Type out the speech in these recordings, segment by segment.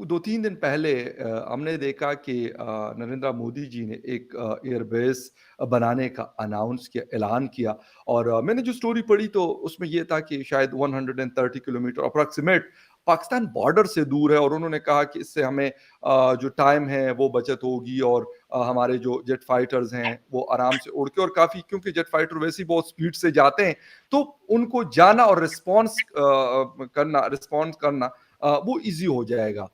2-3 दिन पहले हमने देखा कि नरेंद्र मोदी जी ने एक एयरबेस बनाने का अनाउंस किया, ऐलान किया और मैंने जो स्टोरी पढ़ी तो उसमें ये था कि शायद 130 किलोमीटर अप्रॉक्सिमेट पाकिस्तान बॉर्डर से दूर है और उन्होंने कहा कि इससे हमें जो टाइम है वो बचत होगी और हमारे जो जेट फाइटर्स हैं वो आराम से उड़ के और काफ़ी क्योंकि जेट फाइटर वैसे ही बहुत स्पीड से जाते हैं, तो उनको जाना और रिस्पॉन्स करना वो ईज़ी हो जाएगा।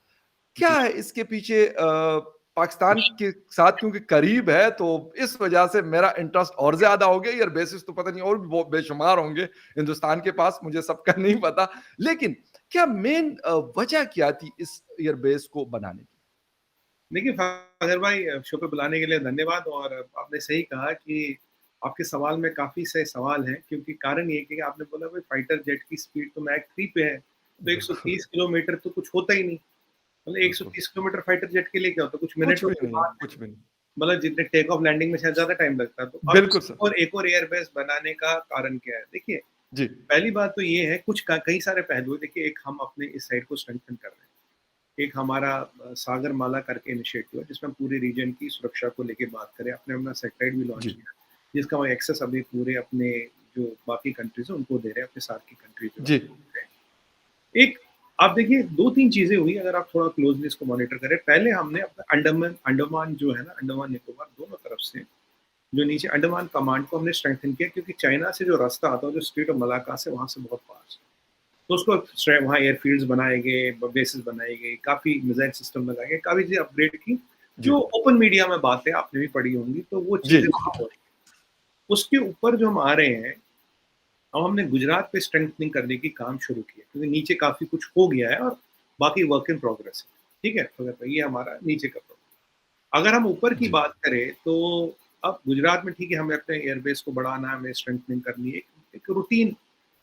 क्या जी। है इसके पीछे पाकिस्तान के साथ क्योंकि करीब है तो इस वजह से मेरा इंटरेस्ट और ज़्यादा हो गया। एयर बेसिस तो पता नहीं और भी बहुत बेशुमार होंगे हिंदुस्तान के पास, मुझे सबका नहीं पता। लेकिन क्या मेन वजह क्या थी इस एयर बेस को बनाने की? देखिए फाज़िल भाई, शो पे बुलाने के लिए धन्यवाद। और आपने सही कहा कि आपके सवाल में काफ़ी सही सवाल हैं, क्योंकि कारण ये है कि आपने बोला भाई फाइटर जेट की स्पीड तो मैक 3 पे है, तो बिल्कुल, 130 किलोमीटर तो कुछ होता ही नहीं। मतलब बिल्कुल। 130 किलोमीटर फाइटर जेट के लिए क्या होता है? कुछ कुछ मिनटों भी की नहीं, बात है। कुछ भी नहीं। मतलब जितने टेक ऑफ लैंडिंग में शायद ज़्यादा टाइम लगता है। तो अब बिल्कुल सर। एक और एयरबेस बनाने का कारण क्या है? देखिए, जी, पहली बात तो ये है, कुछ क कई सारे पहलू हैं। देखिए, एक हम अपने इस साइड को स्ट्रेंथन कर रहे हैं। एक हमारा सागरमाला करके इनिशिएटिव है, जिसमें हम पूरे रीजन की सुरक्षा को लेके बात करें। आपने अपना सैटेलाइट भी लॉन्च जी, किया, जिसका हम एक्सेस अभी पूरे अपने जो बाकी कंट्रीज़ हैं, उनको दे रहे हैं, अपने साथ की कंट्रीज़ जो जी, हैं। एक आप देखिए 2-3 चीज़ें हुई, अगर आप थोड़ा क्लोज़ली इसको मॉनिटर करें। पहले हमने अपना अंडमान अंडमान जो है ना, अंडमान निकोबार दोनों तरफ से जो नीचे अंडमान कमांड को हमने स्ट्रेंथन किया, क्योंकि चाइना से जो रास्ता आता है, जो स्ट्रेट ऑफ मलाक्का से, वहाँ से बहुत पास है। तो उसको वहाँ एयरफील्ड्स बनाए गए, बेसेस बनाई गई, काफ़ी मिसाइल सिस्टम लगाए गए, काफ़ी चीज़ें अपग्रेड की। जी, जो ओपन मीडिया में बातें आपने भी पढ़ी होंगी, तो वो जी, चीज़ें वहाँ हो रही हैं। उसके ऊपर जो हम आ रहे हैं, अब हमने गुजरात पे स्ट्रेंथनिंग करने की काम शुरू किया, क्योंकि नीचे काफ़ी कुछ हो गया है और बाकी वर्क इन प्रोग्रेस है। ठीक है? तो ये हमारा नीचे का प्रोग्रेस। अगर हम ऊपर की जी, बात करें, तो अब गुजरात में ठीक है, हमें अपने एयरबेस को बढ़ाना है, हमें स्ट्रेंथनिंग करनी है। एक रूटीन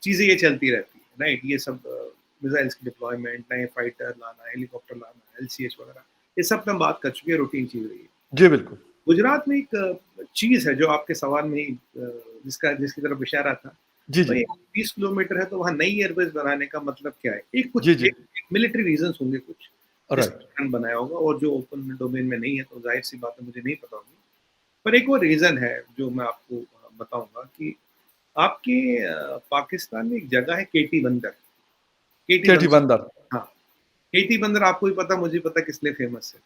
चीज़ें ये चलती रहती है, राइट? ये सब मिसाइल्स की डिप्लॉयमेंट, नए फाइटर लाना, हेलीकॉप्टर लाना, एलसीएच वगैरह, ये सब पे हम बात कर चुके हैं, रूटीन चीज़ रही है। जी, बिल्कुल। गुजरात में एक चीज़ है जो आपके सवाल में ही जिसकी तरफ इशारा था। जी, जी, भाई 30 किलोमीटर है, तो वहाँ नई एयरबेस बनाने का मतलब क्या है? एक कुछ जी, जी, एक मिलिट्री रीज़न्स होंगे कुछ, जिसके राइट। कारण बनाया होगा, और जो ओपन डोमेन में नहीं है, तो ज़ाहिर-सी बात है, मुझे नहीं पता होगी। पर एक और रीज़न है जो मैं आपको बताऊँगा कि आपके पाकिस्तान में एक जगह है केटी बंदर। केटी केटी बंदर, बंदर। हाँ, केटी बंदर आपको भी पता, मुझे पता किस लिए फ़ेमस है।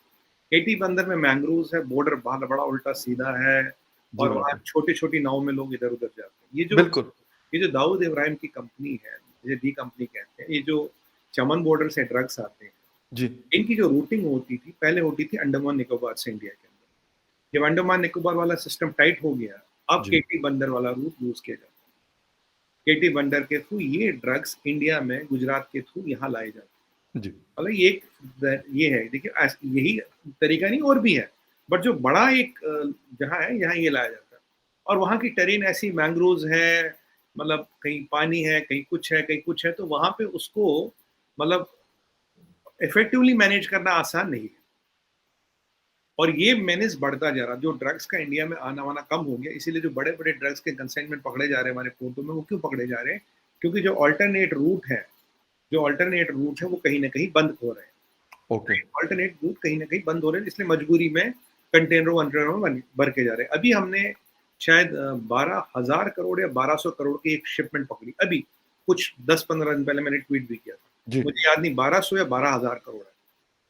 केटी बंदर में मैंग्रोव्स है, बॉर्डर बहुत बड़ा उल्टा-सीधा है, जी, और वहाँ बिल्कुल। छोटी-छोटी नाव में लोग इधर-उधर जाते हैं। बिल्कुल। ये जो दाऊद इब्राहिम की कंपनी है, ये डी कंपनी कहते हैं, ये जो चमन बॉर्डर से ड्रग्स आते हैं, जी, इनकी जो रूटिंग होती थी, पहले होती थी अंडमान निकोबार से इंडिया के अंदर। जब अंडमान निकोबार वाला सिस्टम टाइट हो गया, अब जी, केटी बंदर वाला रूट यूज़ किया जाता है। केटी बंदर के थ्रू ये ड्रग्स इंडिया में गुजरात के थ्रू यहाँ लाए जाते हैं। जी, मतलब ये है, देखिए यही तरीका नहीं, और भी है, बट जो बड़ा एक जहाँ है, यहाँ ये लाया जाता है। और वहाँ की टेरेन ऐसी मैंग्रोव्स है, मतलब कहीं पानी है, कहीं कुछ है, कहीं कुछ है, तो वहाँ पे उसको मतलब इफेक्टिवली मैनेज करना आसान नहीं है। और ये मेनेस बढ़ता जा रहा है, जो ड्रग्स का इंडिया में आना-वाना कम हो गया, इसीलिए जो बड़े-बड़े ड्रग्स के कंसाइनमेंट पकड़े जा रहे हैं हमारे पोर्टों में, वो क्यों पकड़े जा रहे हैं? क्योंकि जो अल्टरनेट रूट है, वो कहीं न कहीं बंद हो रहे हैं। ओके। अल्टरनेट रूट कहीं न कहीं बंद हो रहे हैं, इसलिए मजबूरी में कंटेनरों में भर के जा रहे हैं। अभी हमने शायद 12,000 करोड़ या 1,200 करोड़ की एक शिपमेंट पकड़ी। अभी कुछ 10-15 दिन पहले मैंने ट्वीट भी किया था। जी, मुझे याद नहीं, 1200 या 12,000 करोड़ है।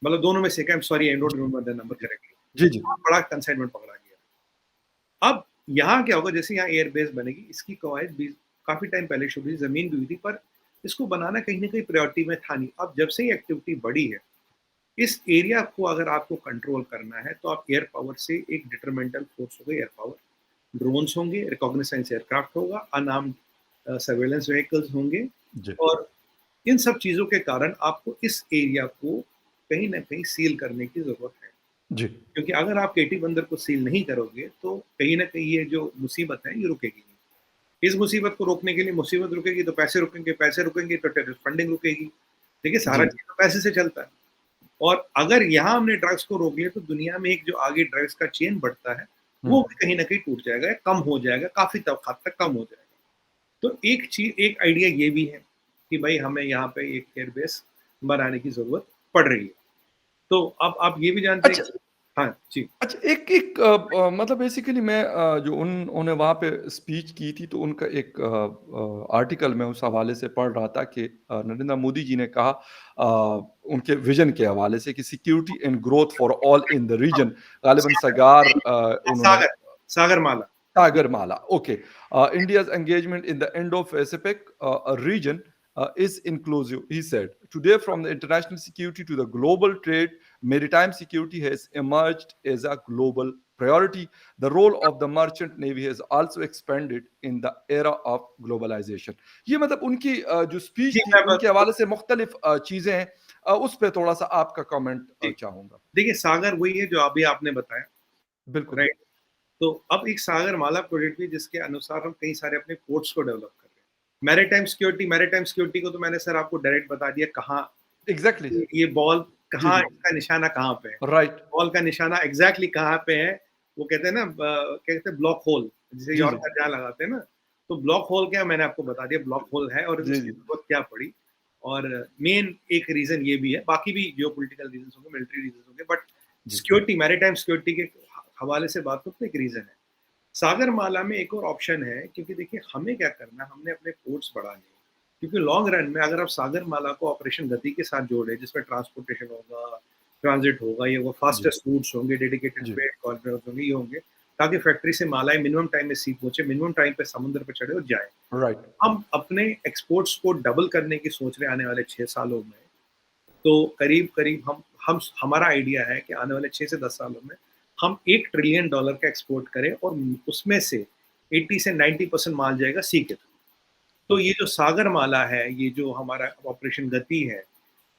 मतलब दोनों में से एक है, I am sorry, I don't remember the number जी, करेक्टली। जी, जी, बहुत बड़ा कंसाइनमेंट पकड़ा गया। अब यहाँ क्या होगा, जैसे यहाँ एयरबेस बनेगी, इसकी कवायद भी काफ़ी टाइम पहले शुरू हुई, ज़मीन भी हुई थी, पर इसको बनाना कहीं न कहीं प्रायोरिटी में था नहीं। अब जब से ये एक्टिविटी बढ़ी है, इस एरिया को अगर आपको कंट्रोल करना है, तो आप एयर पावर से एक डिटरमेंटल फोर्स होगा, एयर पावर, ड्रोन्स होंगे, रिकॉग्निसेंस एयरक्राफ्ट होगा, अनार्म्ड सर्वेलेंस व्हीकल्स होंगे, जी, और इन सब चीज़ों के कारण आपको इस एरिया को कहीं न कहीं सील करने की ज़रूरत है। जी, क्योंकि अगर आप केटी बंदर को सील नहीं करोगे, तो कहीं न कहीं ये जो मुसीबत है, ये रुकेगी नहीं। इस मुसीबत को रोकने के लिए, मुसीबत रुकेगी तो पैसे रुकेंगे तो टेररिस्ट फंडिंग रुकेगी। देखिए, सारा जी, चीज़ तो पैसे से चलता है। और अगर यहाँ हमने ड्रग्स को रोक लिया, तो दुनिया में एक जो आगे ड्रग्स का चेन बढ़ता है, हुँ, वो भी कहीं न कहीं टूट जाएगा, या कम हो जाएगा, काफ़ी हद तक कम हो जाएगा। तो एक आइडिया ये भी है कि भाई हमें यहाँ पे एक एयरबेस बनाने की ज़रूरत पड़ रही है। तो अब आप ये भी जानते हैं अच्छा कि हाँ जी। अच्छा, एक एक मतलब बेसिकली मैं जो उन्होंने वहाँ पे स्पीच की थी, तो उनका एक आर्टिकल मैं उस हवाले से पढ़ रहा था कि नरेंद्र मोदी जी ने कहा उनके विज़न के हवाले से कि security and growth for all in the हाँ, रीजन, गालिबन सागर सगार उन्होंने सागर Sagarmala. Sagarmala. Okay. India's engagement in the Indo-Pacific region is inclusive, he said. Today, from the international security to the global trade, maritime security has emerged as a global priority. The role of the merchant navy has also expanded in the era of globalization. ये मतलब उनकी जो जी, speech थी मैं उनके ब हवाले से मुख्तलिफ चीजें हैं उस पर थोड़ा सा आपका कमेंट जी, चाहूंगा देखिए सागर वही है जो अभी आपने बताया, बिल्कुल राइट? तो अब एक सागरमाला प्रोजेक्ट भी जिसके अनुसार हम कई सारे अपने पोर्ट्स को डेवलप कर रहे हैं। मैरीटाइम सिक्योरिटी को तो मैंने सर आपको डायरेक्ट बता दिया कहाँ एग्जैक्टली ये बॉल जी कहाँ जी इसका निशाना कहाँ पे है। राइट बॉल का निशाना एग्जैक्टली कहाँ पे है, वो कहते हैं ना क्या कहते हैं ब्लॉक होल, जिसे जी जी यॉर्कर जहाँ लगाते हैं ना, तो ब्लॉक होल क्या मैंने आपको बता दिया, ब्लॉक होल है और जी उसकी जी जरूरत क्या पड़ी। और मेन एक रीजन ये भी है, बाकी भी जियो पोलिटिकल रीजन होंगे, मिलिट्री रीजन होंगे, बट जी सिक्योरिटी मैरीटाइम सिक्योरिटी के हवाले से बात करूँ तो एक रीजन है। सागरमाला में एक और ऑप्शन है, क्योंकि देखिए हमें क्या करना है, हमने अपने पोर्ट्स बढ़ाने हैं, क्योंकि लॉन्ग रन में अगर आप सागरमाला को ऑपरेशन गति के साथ जोड़े जिसमें ट्रांसपोर्टेशन होगा, ट्रांजिट होगा, ये वो जी, फास्टेस्ट रूट्स होंगे, डेडिकेटेड जी, फ्रेट कॉरिडोर होंगे, ये होंगे, ताकि फैक्ट्री से मालाएं मिनिमम टाइम में सी पहुंचे, मिनिमम टाइम पे समुद्र पे चढ़े और जाए। राइट, हम अपने एक्सपोर्ट्स को डबल करने की सोच रहे हैं आने वाले 6 सालों में। तो करीब करीब हम हमारा आइडिया है कि आने वाले 6 से 10 सालों में हम $1 ट्रिलियन का एक्सपोर्ट करें और उसमें से 80 से 90% माल जाएगा सी के थ्रू। तो ये ओके, जो सागरमाला है, ये जो हमारा ऑपरेशन गति है,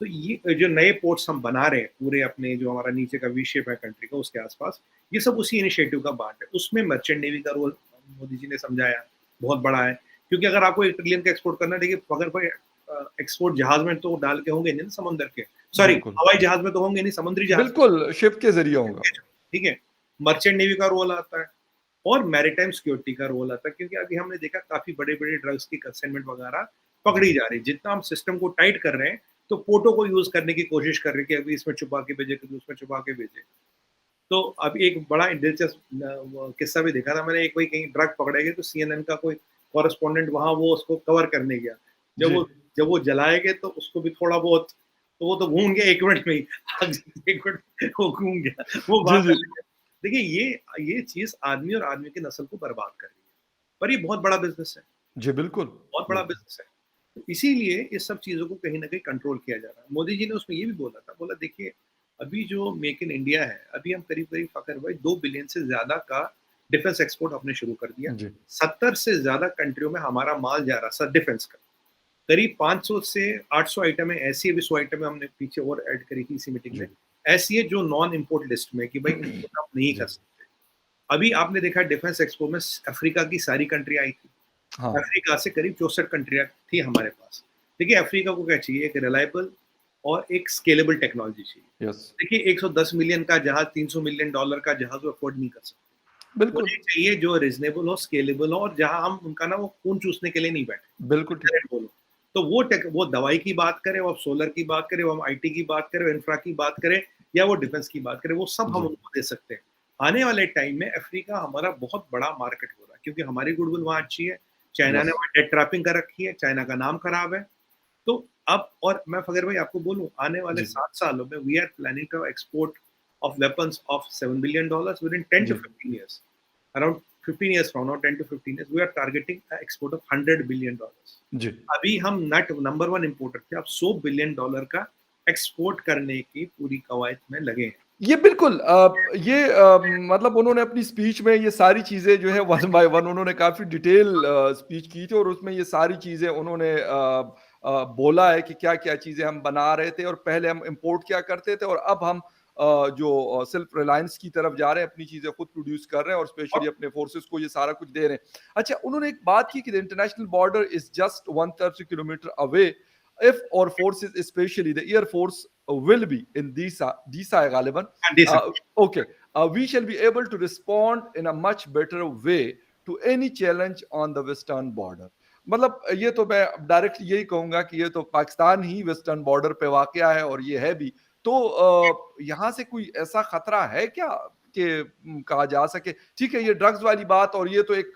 तो ये जो नए पोर्ट्स हम बना रहे हैं पूरे अपने जो हमारा नीचे का वी शेप है कंट्री का उसके आसपास, ये सब उसी इनिशिएटिव का पार्ट है। उसमें मर्चेंट नेवी का रोल मोदी जी ने समझाया, बहुत बड़ा है। क्योंकि अगर आपको 1 ट्रिलियन का एक्सपोर्ट करना है, देखिए अगर कोई एक्सपोर्ट जहाज में तो डाल के होंगे नहीं ना समुद्र के, सॉरी बिल्कुल, हवाई जहाज में तो होंगे नहीं, समुद्री जहाज में बिल्कुल, शिप के ज़रिए होगा। ठीक है। मर्चेंट नेवी का रोल आता है और मैरीटाइम सिक्योरिटी का रोल आता है, क्योंकि अभी हमने देखा काफी बड़े बड़े ड्रग्स की कंसाइनमेंट वगैरह जी, पकड़ी जा रही है। जितना हम सिस्टम को टाइट कर रहे हैं, तो पोर्टो को यूज करने की कोशिश कर रहे हैं कि अभी इसमें छुपा के भेजे, कभी उसमें छुपा के भेजे। तो अब एक बड़ा दिलचस्प वो किस्सा भी देखा था मैंने, एक कोई कहीं ड्रग पकड़े गए तो सीएनएन का कोई कॉरेस्पॉन्डेंट वहां वो उसको कवर करने गया। जब जी, वो जब वो जलाए गए तो उसको भी थोड़ा बहुत, तो वो तो घूम गया 1 मिनट में ही। एक मिनट वो घूम गया, वो जी, भाग जी, गया। देखिए ये चीज आदमी और आदमी की नस्ल को बर्बाद कर रही है, पर ये बहुत बड़ा बिजनेस है, जी, बिल्कुल, बहुत बड़ा बिल्कुल। बिजनेस है। तो इसीलिए इस सब चीज़ों को कहीं न कहीं कंट्रोल किया जा रहा है। मोदी जी ने उसमें ये भी बोला था, बोला देखिए अभी जो मेक इन इंडिया है, अभी हम करीब-करीब फ़खर भाई 2 बिलियन से ज़्यादा का डिफेंस एक्सपोर्ट हमने शुरू कर दिया। जी, 70 से ज़्यादा कंट्रियों में हमारा माल जा रहा है सर डिफेंस का। करीब 500 से 800 आइटमें ऐसी, अभी 100 आइटमें हमने पीछे और ऐड करी थी इसी मीटिंग में। जी, ऐसी है जो नॉन इम्पोर्ट लिस्ट में कि भाई इम्पोर्ट आप नहीं कर जी, सकते। अभी आपने देखा डिफेंस एक्सपो में अफ्रीका की सारी कंट्री आई थी। हाँ, अफ्रीका से करीब 64 कंट्रियाँ थी हमारे पास। देखिए अफ्रीका को क्या चाहिए? एक रिलायबल और एक स्केलेबल टेक्नोलॉजी चाहिए। यस, देखिए 110 मिलियन का जहाज, $300 मिलियन का जहाज वो अफोर्ड नहीं कर सकते। बिल्कुल, उन्हें चाहिए जो रीज़नेबल हो, स्केलेबल हो और जहाँ हम उनका ना वो खून चूसने के लिए नहीं बैठे। बिल्कुल ठीक। डायरेक्ट बोलो। तो वो दवाई की बात करें, वो आप सोलर की बात करें, वो हम आईटी की बात करें, इंफ्रा की बात करें या वो डिफेंस की बात करें, वो सब हम जी, उनको दे सकते हैं। आने वाले टाइम में अफ्रीका हमारा बहुत बड़ा मार्केट हो रहा है, क्योंकि हमारी गुडविल वहाँ अच्छी है। चाइना ने यस, वहाँ डेट ट्रैपिंग कर रखी है, चाइना का नाम खराब है। तो अब और मैं फगर भाई आपको बोलूँ, आने वाले जी, 7 सालों में we are planning to export of weapons of $7 billion within 10 to जी, 15 years. Around 15 years from now, 10 to 15 years we are targeting export of $100 billion. जी। अभी हम नट नंबर 1 इंपोर्टर थे, अब $100 बिलियन का एक्सपोर्ट करने की पूरी कवायद में लगे हैं। ये बिल्कुल ये मतलब उन्होंने अपनी स्पीच में ये सारी चीज़ें जो है वन बाय वन उन्होंने काफ़ी डिटेल स्पीच की थी और उसमें ये सारी चीज़ें उन्होंने बोला है कि क्या-क्या चीज़ें हम बना रहे थे और पहले हम इम्पोर्ट क्या करते थे और अब हम जो सेल्फ रिलायंस की तरफ जा रहे हैं, अपनी चीज़ें खुद प्रोड्यूस कर रहे हैं और स्पेशली और अपने फोर्सेस को ये सारा कुछ दे रहे हैं। अच्छा, उन्होंने एक बात की कि the international border is just 130 kilometre away if our forces, especially the air force, will be in DISA Galiban, हाँ, दे सकते हैं। okay, we shall be able to respond in a much better way to any challenge on the western border. मतलब ये तो मैं direct यही कहूंगा कि ये तो पाकिस्तान ही वेस्टर्न बॉर्डर पे वाकया है और ये है भी तो यहाँ से कोई ऐसा खतरा है क्या कि कहा जा सके ठीक है ये ड्रग्स वाली बात और ये तो एक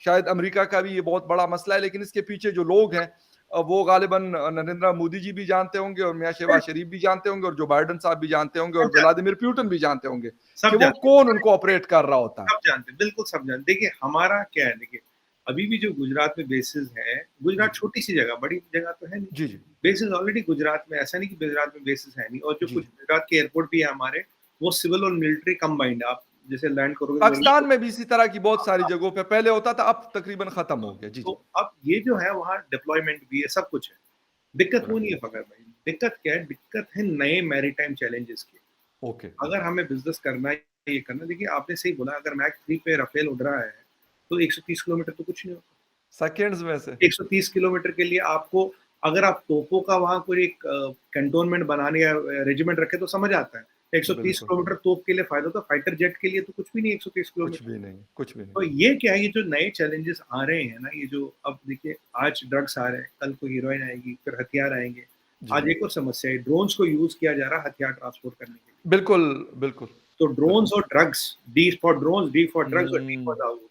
शायद अमेरिका का भी ये बहुत बड़ा मसला है, लेकिन इसके पीछे जो लोग हैं वो गालिबन नरेंद्र मोदी जी भी जानते होंगे और मियां शहबाज शरीफ भी जानते होंगे और जो बाइडेन साहब भी जानते होंगे और सब जानते व्लादिमीर पुतिन भी जानते होंगे सब कि वो जानते कौन उनको ऑपरेट कर रहा होता है। सब जानते बिल्कुल सब जानते। देखिए हमारा क्या है, देखिए अभी भी जो गुजरात में बेसिस है, गुजरात छोटी सी जगह, बड़ी जगह तो है नहीं, जी जी बेसिस ऑलरेडी गुजरात में, ऐसा नहीं कि गुजरात में बेसिस है नहीं। और जो जी कुछ गुजरात के एयरपोर्ट भी है हमारे, वो सिविल और मिलिट्री कंबाइंड, आप जैसे लैंड करोगे पाकिस्तान में भी इसी तरह की बहुत सारी जगहों पे पहले होता था, अब तकरीबन खत्म हो गया। जी तो जी अब ये जो है वहाँ डिप्लॉयमेंट भी है, सब कुछ है। दिक्कत वो राइट नहीं है फकर भाई, दिक्कत क्या है, दिक्कत है नए मैरीटाइम चैलेंजेस की। ओके अगर हमें बिजनेस करना है, ये करना, देखिए आपने सही बोला, अगर मैक 3 पे राफेल उड़ रहा है तो 130 किलोमीटर तो कुछ नहीं होता। सेकेंड्स में से 130 किलोमीटर के लिए आपको, अगर आप तोपों का वहाँ कोई एक कैंटोनमेंट बनाने या रेजिमेंट रखे तो समझ आता है। 130 बिल्कुल किलोमीटर तोप के लिए फायदा, तो फाइटर जेट के लिए तो कुछ भी नहीं 130 कुछ किलोमीटर। भी नहीं कुछ भी तो नहीं। ये क्या है, ये जो नए चैलेंजेस आ रहे हैं ना, ये जो अब देखिए आज ड्रग्स आ रहे हैं, कल को हीरोइन आएगी, फिर हथियार आएंगे। जी आज एक और समस्या है, ड्रोन्स को यूज किया जा रहा है हथियार ट्रांसपोर्ट करने के लिए। बिल्कुल बिल्कुल तो बिल्कुल ड्रोन्स और drugs, D for drones, D for drugs और डी फॉर हम्म दाऊद,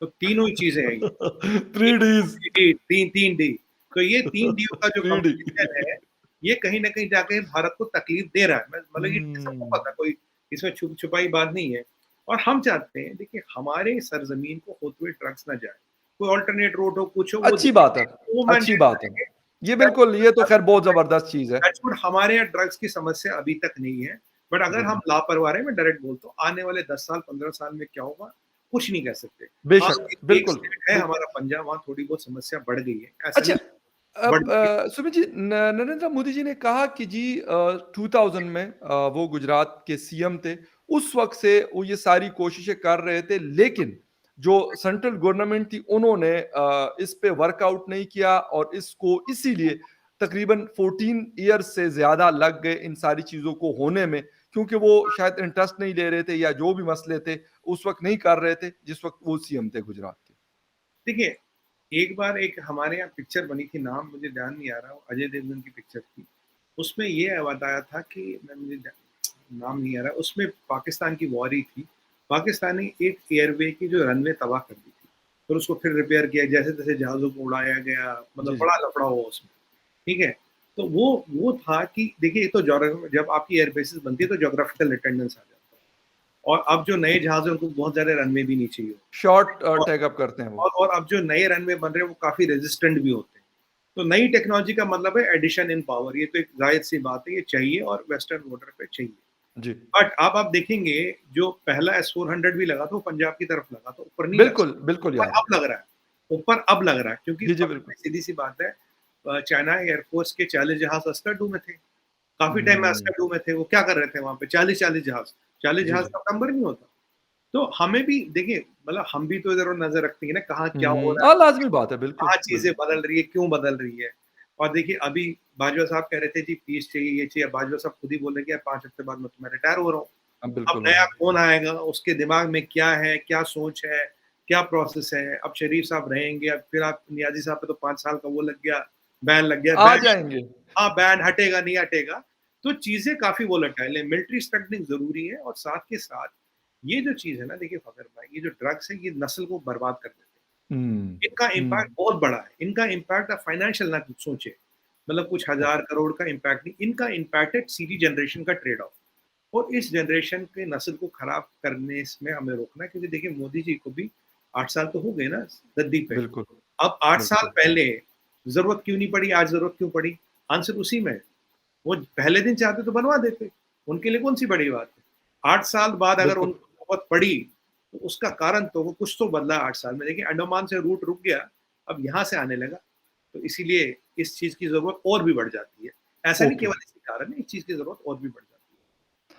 तो तीनों ही चीजें हैं ये। 3Ds तीन तीन डी। तो ये 3 डीओ का जो 3D कॉम्बिनेशन है, ये कहीं न कहीं जाके भारत को तकलीफ दे रहा है। मैं मतलब ये सबको हम्म पता है, कोई इसमें छुपाई बात नहीं है। और हम चाहते हैं, देखिए हमारे सरज़मीन को होते हुए ड्रग्स ना जाए। कोई अल्टरनेट रूट हो, कुछ हो, वो अच्छी बात है वो अच्छी मैंडेट बात है। करेंगे। ये बिल्कुल ये तो खैर बहुत टच जबरदस्त चीज है। वुड, हमारे यहाँ ड्रग्स की समस्या अभी तक नहीं है। बट अगर जी हम जी लापरवाह रहे, मैं डायरेक्ट बोलता हूँ, आने वाले 10 साल, 15 साल में क्या होगा, कुछ नहीं कह सकते। हाँ, बेशक एक बिल्कुल स्टेट है बिल्कुल। हमारा पंजाब, वहाँ थोड़ी बहुत समस्या बढ़ गई है। ऐसा अच्छा नहीं बढ़ अब गई है। सुमित जी नरेंद्र मोदी जी ने कहा कि जी 2000 में वो गुजरात के सीएम थे, उस वक्त से वो ये सारी कोशिशें कर रहे थे, लेकिन जो सेंट्रल गवर्नमेंट थी उन्होंने इस पे वर्कआउट नहीं किया और इसको इसीलिए तकरीबन 14 ईयर्स से ज्यादा लग गए इन सारी चीजों को होने में, क्योंकि वो शायद इंटरेस्ट नहीं ले रहे थे या जो भी मसले थे उस वक्त नहीं कर रहे थे जिस वक्त वो सीएम थे गुजरात के। देखिए, एक बार एक हमारे यहाँ पिक्चर बनी थी, नाम मुझे ध्यान नहीं आ रहा, वो अजय देवगन की पिक्चर थी। उसमें ये बताया था कि, नाम नहीं आ रहा, उसमें पाकिस्तान की वॉर ही थी। पाकिस्तान ने एक एयरवे की जो रनवे तबाह कर दी थी, फिर उसको फिर रिपेयर किया, जैसे-तैसे जहाज़ों को उड़ाया गया, मतलब जी जी बड़ा लफड़ा हुआ उसमें, ठीक है? तो वो था कि देखिए, एक तो जब आपकी एयर बेसेस बनती है तो ज्योग्राफिकल अटेंडेंस आ जाता है। और अब जो नए जहाज़ हैं उनको बहुत ज़्यादा रनवे भी नहीं चाहिए। शॉर्ट और टैग अप करते हैं वो। अब जो नए रनवे बन रहे हैं वो काफ़ी रेजिस्टेंट भी होते हैं। तो नई टेक्नोलॉजी का मतलब है एडिशन इन पावर, ये तो एक ज़ाहिर-सी बात है, ये चाहिए और वेस्टर्न बॉर्डर पे चाहिए। जी बट अब आप देखेंगे, जो पहला S-400 भी लगा था वो पंजाब की तरफ लगा था, ऊपर नहीं लगा। बिल्कुल बिल्कुल ऊपर याद है। अब लग रहा है, ऊपर अब लग रहा है, क्योंकि जी जी बिल्कुल। सीधी-सी बात है, चाइना एयरफोर्स के 40 जहाज़ अस्करडू में थे। काफ़ी टाइम में हम्म अस्करडू में थे, वो क्या कर रहे थे वहाँ पे? 40-40 जहाज़, 40 जी जहाज़ जी का नंबर नहीं होता। तो हमें भी देखिए, मतलब हम भी तो इधर और नज़र रखते हैं ना, कहाँ क्या हो रहा हाँ है, लाजमी बात है बिल्कुल कहाँ चीज़ें बिल्कुल। बदल रही है, क्यों बदल रही है। और देखिए अभी बाजवा साहब कह रहे थे जी पीस चाहिए, ये चाहिए, बाजवा साहब खुद ही बोल रहे हैं कि यार 5 हफ्ते बाद मैं रिटायर हो रहा हूँ। हाँ अब बिल्कुल नया हाँ कौन आएगा, उसके दिमाग में क्या है, क्या सोच है, क्या प्रोसेस है। अब शरीफ साहब रहेंगे, अब फिर आप नियाज़ी साहब पे तो 5 साल का वो लग गया, बैन लग गया, आ बैन, जाएंगे। हाँ, बैन हटेगा, नहीं हटेगा। तो चीज़ें काफ़ी वोलेटाइल है, मिलिट्री स्ट्रेंथनिंग ज़रूरी है। और साथ के साथ ये जो चीज़ है ना, देखिए फ़खर भाई, ये जो ड्रग्स है, ये नस्ल को बर्बाद कर देते हैं। इनका इम्पैक्ट हम्म बहुत बड़ा है, इनका इम्पैक्ट आप फाइनेंशियल ना कुछ सोचे, मतलब कुछ हज़ार करोड़ का इम्पैक्ट नहीं, इनका इम्पैक्ट है सीधी जनरेशन का ट्रेड ऑफ। और इस जनरेशन के नस्ल को खराब करने में हमें रोकना है, क्योंकि देखिए मोदी जी को भी 8 साल तो हो गए ना गद्दी पे। बिल्कुल अब 8 साल बिल्कुल पहले ज़रूरत क्यों नहीं पड़ी, आज ज़रूरत क्यों पड़ी? आंसर उसी में है। वो पहले दिन चाहते तो बनवा देते, उनके लिए कौन-सी बड़ी बात है। 8 साल बाद अगर बिल्कुल उनको नौबत पड़ी, तो उसका कारण तो वो कुछ तो बदला 8 साल में। देखिए अंडमान से रूट रुक गया, अब यहाँ से आने लगा, तो इसीलिए इस चीज़ की ज़रूरत और भी बढ़ जाती है। ऐसा नहीं ओके केवल इसी कारण है, इस चीज़ की ज़रूरत और भी बढ़ जाती है।